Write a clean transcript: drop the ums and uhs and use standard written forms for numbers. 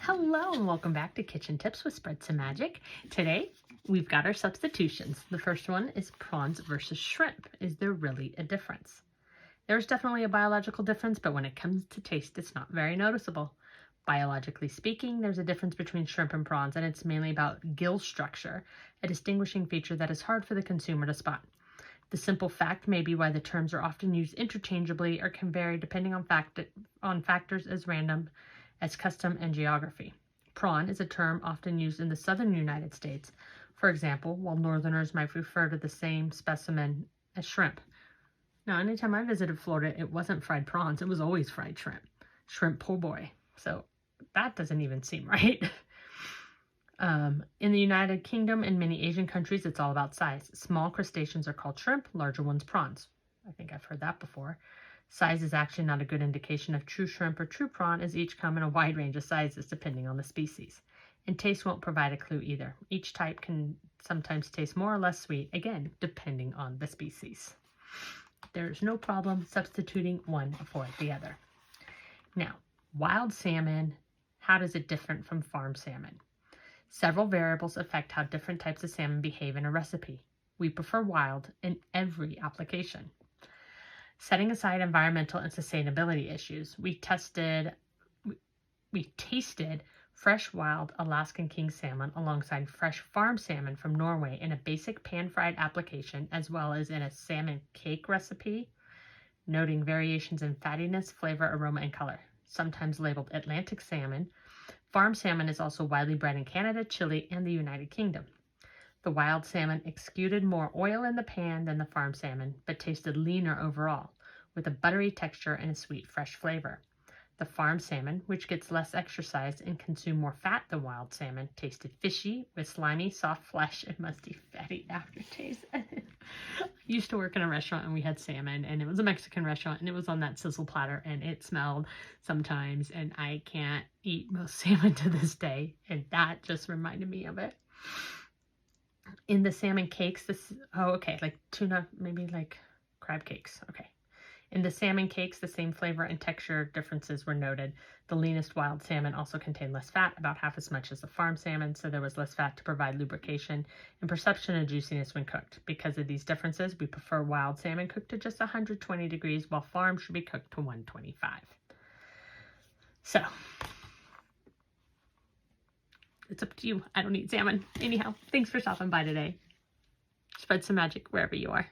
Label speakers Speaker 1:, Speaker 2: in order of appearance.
Speaker 1: Hello and welcome back to Kitchen Tips with Spread Some Magic. Today we've got our substitutions. The first one is prawns versus shrimp. Is there really a difference? There's definitely a biological difference, but when it comes to taste, it's not very noticeable. Biologically speaking, there's a difference between shrimp and prawns, and it's mainly about gill structure, a distinguishing feature that is hard for the consumer to spot. The simple fact may be why the terms are often used interchangeably or can vary depending on factors as random as custom and geography. Prawn is a term often used in the southern United States, for example, while northerners might refer to the same specimen as shrimp. Now, anytime I visited Florida, it wasn't fried prawns, it was always fried shrimp. Shrimp po' boy. So that doesn't even seem right. In the United Kingdom and many Asian countries, it's all about size. Small crustaceans are called shrimp, larger ones prawns. I think I've heard that before. Size is actually not a good indication of true shrimp or true prawn, as each come in a wide range of sizes depending on the species. And taste won't provide a clue either. Each type can sometimes taste more or less sweet, again, depending on the species. There's no problem substituting one for the other. Now, wild salmon, how does it differ from farm salmon? Several variables affect how different types of salmon behave in a recipe. We prefer wild in every application. Setting aside environmental and sustainability issues, we tasted fresh wild Alaskan king salmon alongside fresh farm salmon from Norway in a basic pan-fried application, as well as in a salmon cake recipe, noting variations in fattiness, flavor, aroma, and color. Sometimes labeled Atlantic salmon, farm salmon is also widely bred in Canada, Chile, and the United Kingdom. The wild salmon exuded more oil in the pan than the farm salmon, but tasted leaner overall, with a buttery texture and a sweet, fresh flavor. The farm salmon, which gets less exercise and consume more fat than wild salmon, tasted fishy, with slimy, soft flesh and musty, fatty aftertaste. I used to work in a restaurant and we had salmon, and it was a Mexican restaurant, and it was on that sizzle platter, and it smelled sometimes, and I can't eat most salmon to this day, and that just reminded me of it. In the salmon cakes, like tuna, maybe like crab cakes, okay. In the salmon cakes, the same flavor and texture differences were noted. The leanest wild salmon also contained less fat, about half as much as the farm salmon, so there was less fat to provide lubrication and perception of juiciness when cooked. Because of these differences, we prefer wild salmon cooked to just 120 degrees, while farm should be cooked to 125. So, it's up to you. I don't eat salmon. Anyhow, thanks for stopping by today. Spread some magic wherever you are.